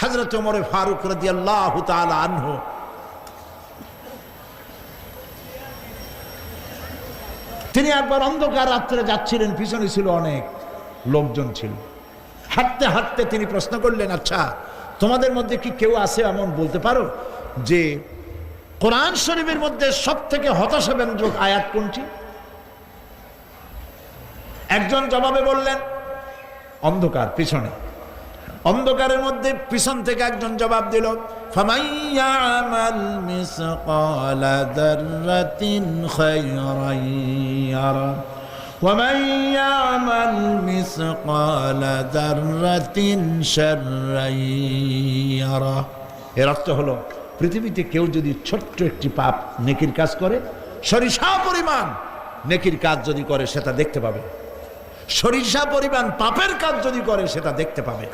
হযরত ওমর ফারুক রাদিয়াল্লাহু তাআলা আনহু তিনি একবার অন্ধকার রাত্রে যাচ্ছিলেন, পিছনে ছিল অনেক লোকজন ছিল। হাঁটতে হাঁটতে তিনি প্রশ্ন করলেন, আচ্ছা তোমাদের মধ্যে কি কেউ আছে এমন বলতে পারো যে কোরআন শরীফের মধ্যে সব থেকে হতাশাব্যঞ্জক আয়াত কোনটি? একজন জবাবে বললেন, অন্ধকার, পিছনে অন্ধকারের মধ্যে পিছন থেকে একজন জবাব দিল, ফামাইয়ামাল মিসকালা যাররাতিন খায়রান ইয়ারা ওয়া মাইয়ামাল মিসকালা যাররাতিন শাররান ইয়ারা। এর অর্থ হলো, পৃথিবীতে কেউ যদি ছোট্ট একটি পাপ নেকির কাজ করে, সরিষা পরিমাণ নেকির কাজ যদি করে সেটা দেখতে পাবে, সরিষা পরিমাণ পাপের কাজ যদি করে সেটা দেখতে পাবে।